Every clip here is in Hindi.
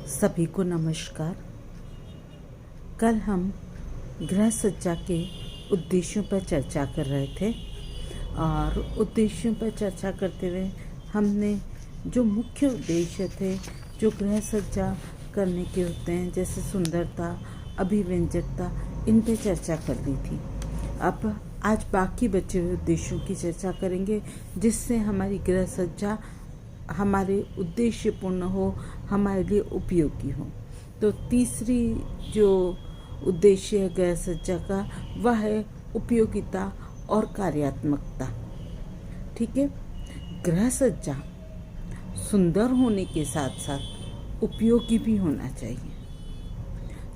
सभी को नमस्कार। कल हम गृह सज्जा के उद्देश्यों पर चर्चा कर रहे थे और उद्देश्यों पर चर्चा करते हुए हमने जो मुख्य उद्देश्य थे जो गृह सज्जा करने के होते हैं, जैसे सुंदरता, अभिव्यंजकता, इन पे चर्चा कर ली थी। अब आज बाकी बचे हुए उद्देश्यों की चर्चा करेंगे, जिससे हमारी गृह सज्जा हमारे उद्देश्य पूर्ण हो, हमारे लिए उपयोगी हो। तो तीसरी जो उद्देश्य है गृह सज्जा का, वह है उपयोगिता और कार्यात्मकता। ठीक है, गृह सज्जा सुंदर होने के साथ साथ उपयोगी भी होना चाहिए।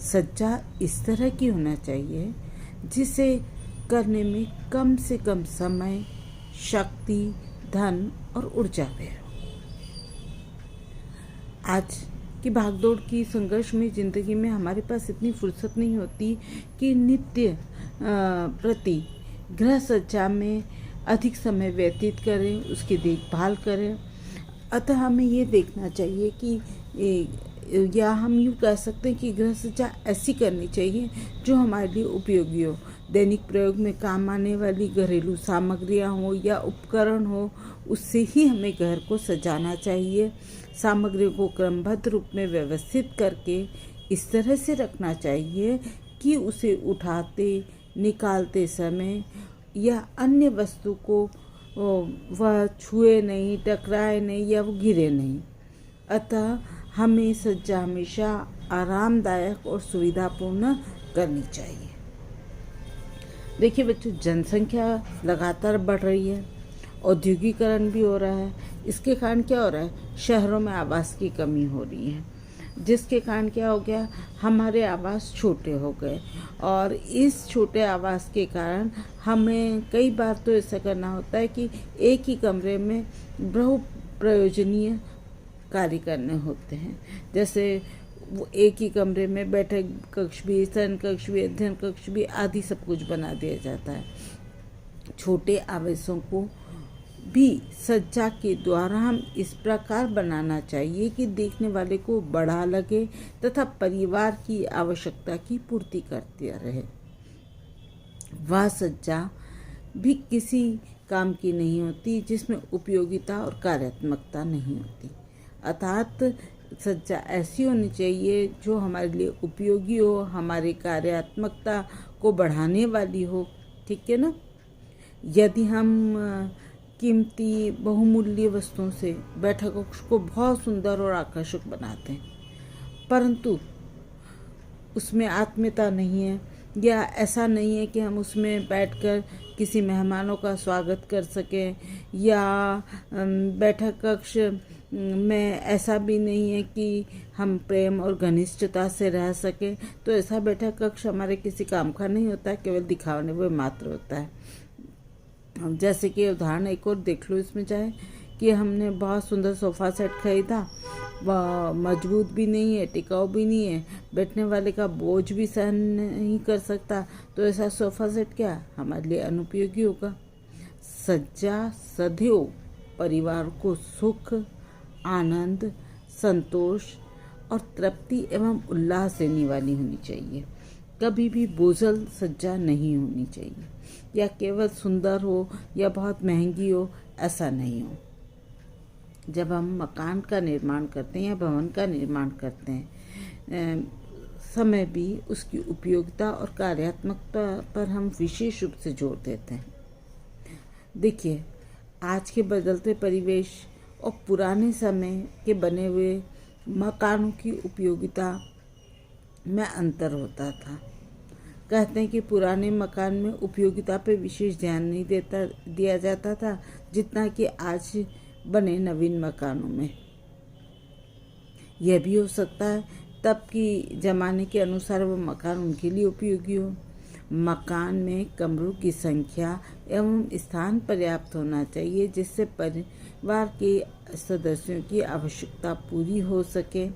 सज्जा इस तरह की होना चाहिए जिसे करने में कम से कम समय, शक्ति, धन और ऊर्जा व्यय हो। आज की भागदौड़ की संघर्ष में ज़िंदगी में हमारे पास इतनी फुर्सत नहीं होती कि नित्य प्रति गृह सज्जा में अधिक समय व्यतीत करें, उसकी देखभाल करें। अतः हमें ये देखना चाहिए कि या हम यूँ कह सकते हैं कि गृह सज्जा ऐसी करनी चाहिए जो हमारे लिए उपयोगी हो। दैनिक प्रयोग में काम आने वाली घरेलू सामग्रियाँ हो या उपकरण हो, उससे ही हमें घर को सजाना चाहिए। सामग्रियों को क्रमबद्ध रूप में व्यवस्थित करके इस तरह से रखना चाहिए कि उसे उठाते, निकालते समय या अन्य वस्तु को वह छुए नहीं, टकराए नहीं या वो गिरे नहीं। अतः हमें सज्जा हमेशा आरामदायक और सुविधापूर्ण करनी चाहिए। देखिए बच्चों, जनसंख्या लगातार बढ़ रही है, औद्योगिकरण भी हो रहा है। इसके कारण क्या हो रहा है? शहरों में आवास की कमी हो रही है, जिसके कारण क्या हो गया, हमारे आवास छोटे हो गए। और इस छोटे आवास के कारण हमें कई बार तो ऐसा करना होता है कि एक ही कमरे में बहु प्रयोजनीय कार्य करने होते हैं। जैसे वो एक ही कमरे में बैठक कक्ष भी, शयन कक्ष भी, अध्ययन कक्ष भी आदि सब कुछ बना दिया जाता है। छोटे आवासों को भी सज्जा के द्वारा हम इस प्रकार बनाना चाहिए कि देखने वाले को बड़ा लगे तथा परिवार की आवश्यकता की पूर्ति करती रहे। वह सज्जा भी किसी काम की नहीं होती जिसमें उपयोगिता और कार्यात्मकता नहीं होती। अर्थात सज्जा ऐसी होनी चाहिए जो हमारे लिए उपयोगी हो, हमारी कार्यात्मकता को बढ़ाने वाली हो। ठीक है ना? यदि हम कीमती बहुमूल्य वस्तुओं से बैठक कक्ष को बहुत सुंदर और आकर्षक बनाते हैं, परंतु उसमें आत्मीयता नहीं है, या ऐसा नहीं है कि हम उसमें बैठकर किसी मेहमानों का स्वागत कर सकें, या बैठक कक्ष में ऐसा भी नहीं है कि हम प्रेम और घनिष्ठता से रह सकें, तो ऐसा बैठक कक्ष हमारे किसी काम का नहीं होता है, केवल दिखाने वो मात्र होता है। जैसे कि उदाहरण एक और देख लो इसमें, चाहे कि हमने बहुत सुंदर सोफ़ा सेट खरीदा, वह मजबूत भी नहीं है, टिकाऊ भी नहीं है, बैठने वाले का बोझ भी सहन नहीं कर सकता, तो ऐसा सोफ़ा सेट क्या हमारे लिए अनुपयोगी होगा। सज्जा सदैव परिवार को सुख, आनंद, संतोष और तृप्ति एवं उल्लास देने वाली होनी चाहिए। कभी भी बोझल सज्जा नहीं होनी चाहिए, या केवल सुंदर हो या बहुत महंगी हो, ऐसा नहीं हो। जब हम मकान का निर्माण करते हैं या भवन का निर्माण करते हैं, समय भी उसकी उपयोगिता और कार्यात्मकता पर हम विशेष रूप से जोर देते हैं। देखिए, आज के बदलते परिवेश और पुराने समय के बने हुए मकानों की उपयोगिता में अंतर होता था। कहते हैं कि पुराने मकान में उपयोगिता पे विशेष ध्यान नहीं दिया जाता था जितना कि आज बने नवीन मकानों में। यह भी हो सकता है तब की ज़माने के अनुसार वो मकान उनके लिए उपयोगी हो। मकान में कमरों की संख्या एवं स्थान पर्याप्त होना चाहिए जिससे परिवार के सदस्यों की आवश्यकता पूरी हो सके।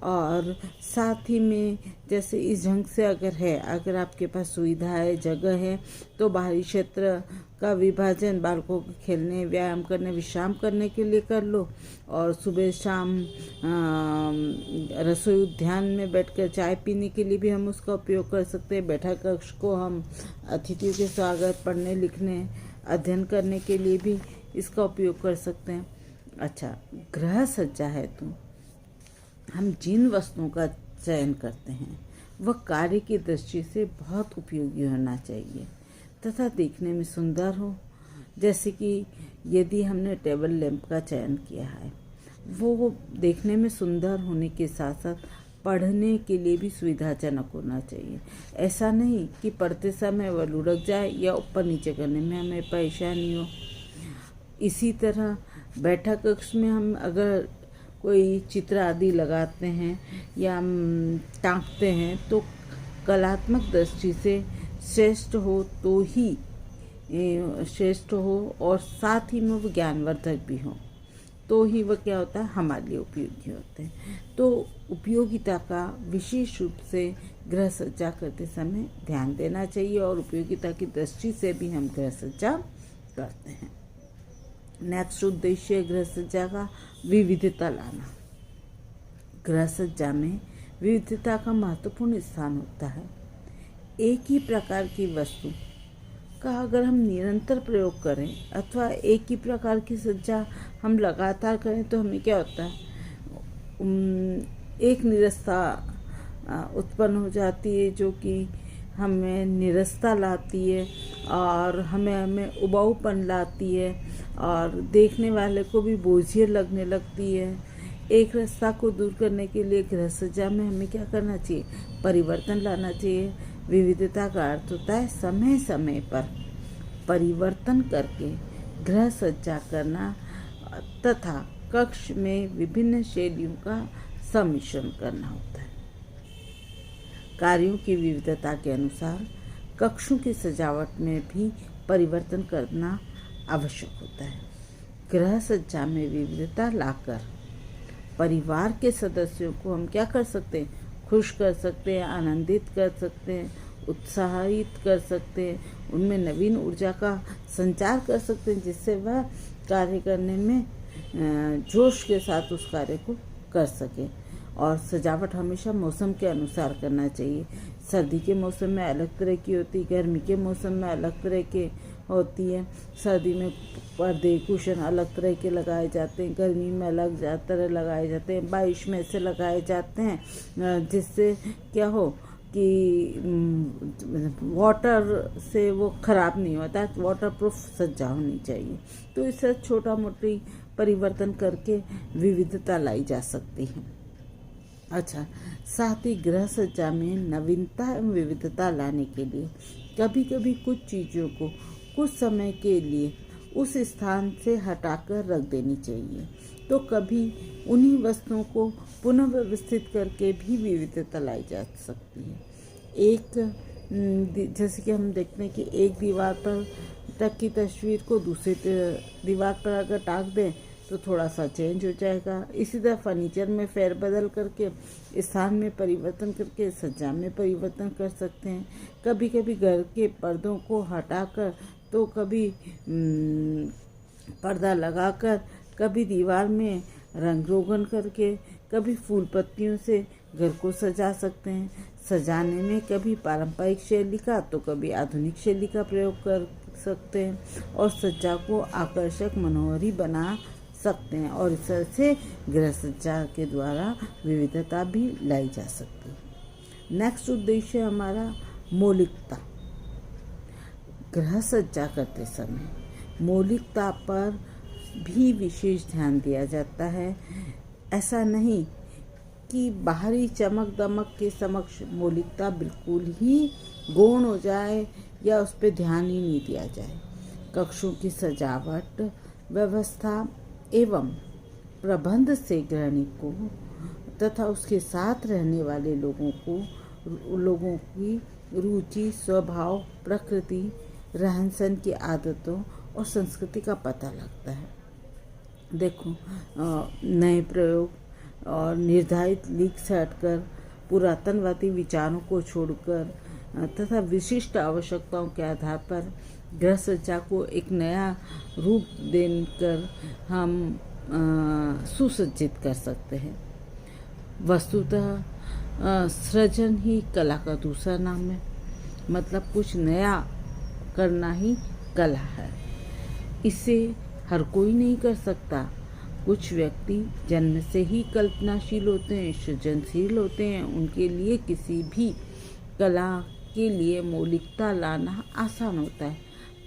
और साथ ही में जैसे इस ढंग से अगर आपके पास सुविधा है, जगह है, तो बाहरी क्षेत्र का विभाजन बालकों के खेलने, व्यायाम करने, विश्राम करने के लिए कर लो, और सुबह शाम रसोई उद्यान में बैठकर चाय पीने के लिए भी हम उसका उपयोग कर सकते हैं। बैठक कक्ष को हम अतिथियों के स्वागत, पढ़ने लिखने, अध्ययन करने के लिए भी इसका उपयोग कर सकते हैं। अच्छा, गृह सज्जा है तो हम जिन वस्तुओं का चयन करते हैं वह कार्य की दृष्टि से बहुत उपयोगी होना चाहिए तथा देखने में सुंदर हो। जैसे कि यदि हमने टेबल लैंप का चयन किया है, वो देखने में सुंदर होने के साथ साथ पढ़ने के लिए भी सुविधाजनक होना चाहिए। ऐसा नहीं कि पढ़ते समय वह लुढ़क जाए या ऊपर नीचे करने में हमें परेशानी हो। इसी तरह बैठक कक्ष में हम अगर कोई चित्र आदि लगाते हैं या टाँगते हैं तो कलात्मक दृष्टि से श्रेष्ठ हो तो ही श्रेष्ठ हो, और साथ ही में वो ज्ञानवर्धक भी हो, तो ही वह क्या होता है, हमारे लिए उपयोगी होते हैं। तो उपयोगिता का विशेष रूप से गृह सज्जा करते समय ध्यान देना चाहिए, और उपयोगिता की दृष्टि से भी हम गृह सज्जा करते हैं। नेक्स्ट उद्देश्य गृह सज्जा का विविधता लाना। गृह सज्जा में विविधता का महत्वपूर्ण स्थान होता है। एक ही प्रकार की वस्तु का अगर हम निरंतर प्रयोग करें अथवा एक ही प्रकार की सज्जा हम लगातार करें तो हमें क्या होता है, एक निरस्ता उत्पन्न हो जाती है, जो कि हमें निरस्ता लाती है और हमें उबाऊपन लाती है, और देखने वाले को भी बोझिल लगने लगती है। एक रास्ता को दूर करने के लिए गृह सज्जा में हमें क्या करना चाहिए, परिवर्तन लाना चाहिए। विविधता का अर्थ होता है समय समय पर परिवर्तन करके गृह सज्जा करना तथा कक्ष में विभिन्न शैलियों का सम्मिश्रण करना होता है। कार्यों की विविधता के अनुसार कक्षों की सजावट में भी परिवर्तन करना आवश्यक होता है। गृह सज्जा में विविधता लाकर परिवार के सदस्यों को हम क्या कर सकते हैं, खुश कर सकते हैं, आनंदित कर सकते हैं, उत्साहित कर सकते हैं, उनमें नवीन ऊर्जा का संचार कर सकते हैं, जिससे वह कार्य करने में जोश के साथ उस कार्य को कर सके। और सजावट हमेशा मौसम के अनुसार करना चाहिए। सर्दी के मौसम में अलग तरह की होती है, गर्मी के मौसम में अलग तरह के होती है। सर्दी में पर्दे कुशन अलग तरह के लगाए जाते हैं, गर्मी में अलग तरह लगाए जाते हैं, बारिश में ऐसे लगाए जाते हैं जिससे क्या हो कि वाटर से वो ख़राब नहीं होता है, वाटर प्रूफ सज्जा होनी चाहिए। तो इससे छोटा मोटी परिवर्तन करके विविधता लाई जा सकती है। अच्छा, साथ ही गृह सज्जा में नवीनता एवं विविधता लाने के लिए कभी कभी कुछ चीज़ों को कुछ समय के लिए उस स्थान से हटाकर रख देनी चाहिए, तो कभी उन्हीं वस्तुओं को पुनः व्यवस्थित करके भी विविधता लाई जा सकती है। एक जैसे कि हम देखते हैं कि एक दीवार पर तक की तस्वीर को दूसरी दीवार पर अगर टाँग दें तो थोड़ा सा चेंज हो जाएगा। इसी तरह फर्नीचर में फेरबदल करके, स्थान में परिवर्तन करके सज्जा में परिवर्तन कर सकते हैं। कभी कभी घर के पर्दों को हटाकर तो कभी पर्दा लगाकर, कभी दीवार में रंग रोगन करके, कभी फूल पत्तियों से घर को सजा सकते हैं। सजाने में कभी पारंपरिक शैली का तो कभी आधुनिक शैली का प्रयोग कर सकते हैं और सज्जा को आकर्षक मनोहरी बना सकते हैं, और इस तरह से गृह सज्जा के द्वारा विविधता भी लाई जा सकती है। नेक्स्ट उद्देश्य हमारा मौलिकता। गृह सज्जा करते समय मौलिकता पर भी विशेष ध्यान दिया जाता है। ऐसा नहीं कि बाहरी चमक दमक के समक्ष मौलिकता बिल्कुल ही गौण हो जाए या उस पर ध्यान ही नहीं दिया जाए। कक्षों की सजावट, व्यवस्था एवं प्रबंध से गृहिणी को तथा उसके साथ रहने वाले लोगों की रुचि, स्वभाव, प्रकृति, रहन सहन की आदतों और संस्कृति का पता लगता है। देखो, नए प्रयोग और निर्धारित लीक से हटकर पुरातनवादी विचारों को छोड़कर तथा विशिष्ट आवश्यकताओं के आधार पर गृह सज्जा को एक नया रूप देकर हम सुसज्जित कर सकते हैं। वस्तुतः सृजन ही कला का दूसरा नाम है, मतलब कुछ नया करना ही कला है। इसे हर कोई नहीं कर सकता। कुछ व्यक्ति जन्म से ही कल्पनाशील होते हैं, सृजनशील होते हैं। उनके लिए किसी भी कला के लिए मौलिकता लाना आसान होता है,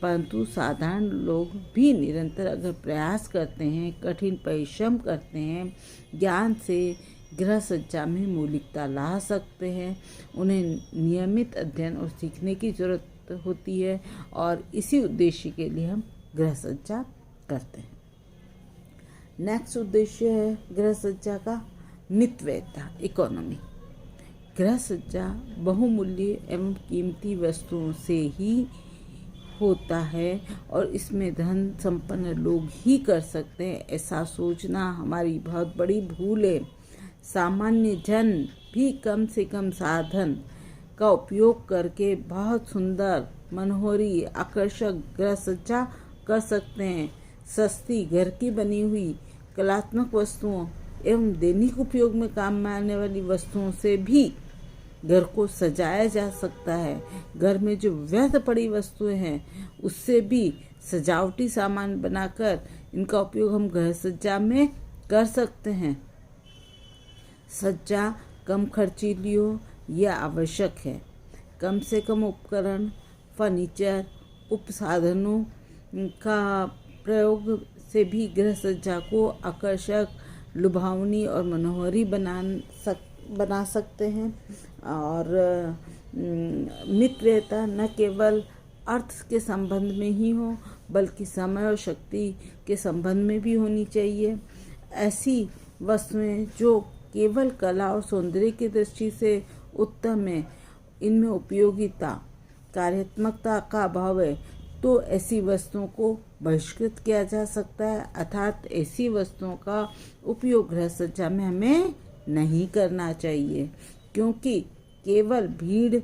परंतु साधारण लोग भी निरंतर अगर प्रयास करते हैं, कठिन परिश्रम करते हैं, ज्ञान से गृह सज्जा में मौलिकता ला सकते हैं। उन्हें नियमित अध्ययन और सीखने की जरूरत होती है और इसी उद्देश्य के लिए हम गृह सज्जा करते हैं। नेक्स्ट उद्देश्य है गृह सज्जा का मितव्ययता, इकोनॉमी। गृह सज्जा बहुमूल्य एवं कीमती वस्तुओं से ही होता है और इसमें धन संपन्न लोग ही कर सकते हैं। ऐसा सोचना हमारी बहुत बड़ी भूल है। सामान्य जन भी कम से कम साधन का उपयोग करके बहुत सुंदर, मनोहरी, आकर्षक गृह सज्जा कर सकते हैं। सस्ती घर की बनी हुई कलात्मक वस्तुओं एवं दैनिक उपयोग में काम में आने वाली वस्तुओं से भी घर को सजाया जा सकता है। घर में जो व्यर्थ पड़ी वस्तुएं हैं उससे भी सजावटी सामान बनाकर इनका उपयोग हम गृह सज्जा में कर सकते हैं। सज्जा कम खर्चीली हो यह आवश्यक है। कम से कम उपकरण, फर्नीचर, उपसाधनों का प्रयोग से भी गृह सज्जा को आकर्षक, लुभावनी और मनोहरी बना सकते हैं। और मितव्ययता न केवल अर्थ के संबंध में ही हो बल्कि समय और शक्ति के संबंध में भी होनी चाहिए। ऐसी वस्तुएं जो केवल कला और सौंदर्य की दृष्टि से उत्तम है, इनमें उपयोगिता, कार्यात्मकता का अभाव है, तो ऐसी वस्तुओं को बहिष्कृत किया जा सकता है। अर्थात ऐसी वस्तुओं का उपयोग गृह सज्जा में हमें नहीं करना चाहिए, क्योंकि केवल भीड़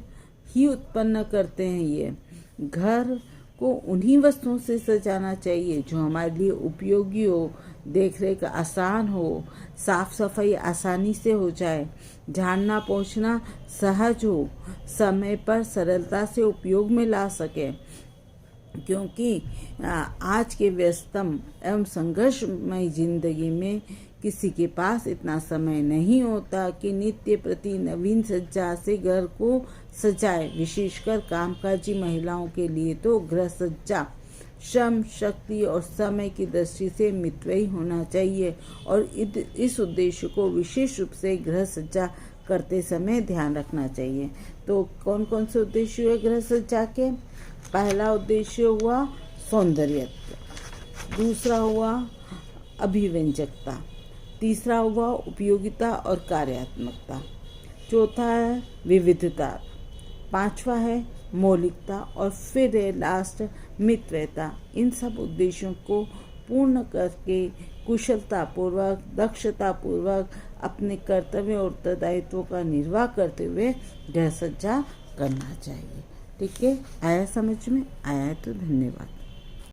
ही उत्पन्न करते हैं। ये घर को उन्हीं वस्तुओं से सजाना चाहिए जो हमारे लिए उपयोगी हो, देखरेख आसान हो, साफ सफाई आसानी से हो जाए, झाड़ना पोंछना सहज हो, समय पर सरलता से उपयोग में ला सके। क्योंकि आज के व्यस्तम एवं संघर्षमय जिंदगी में किसी के पास इतना समय नहीं होता कि नित्य प्रति नवीन सज्जा से घर को सजाए। विशेषकर कामकाजी महिलाओं के लिए तो गृह सज्जा श्रम, शक्ति और समय की दृष्टि से मितव्ययी होना चाहिए और इस उद्देश्य को विशेष रूप से गृह सज्जा करते समय ध्यान रखना चाहिए। तो कौन कौन से उद्देश्य हुए गृह सज्जा के? पहला उद्देश्य हुआ सौंदर्यत्व, दूसरा हुआ अभिव्यंजकता, तीसरा हुआ उपयोगिता और कार्यात्मकता, चौथा है विविधता, पांचवा है मौलिकता और फिर है लास्ट मितव्ययता। इन सब उद्देश्यों को पूर्ण करके कुशलतापूर्वक, दक्षतापूर्वक अपने कर्तव्य और उत्तरदायित्वों का निर्वाह करते हुए गृह सज्जा करना चाहिए। ठीक है, आया समझ में? आया है तो धन्यवाद।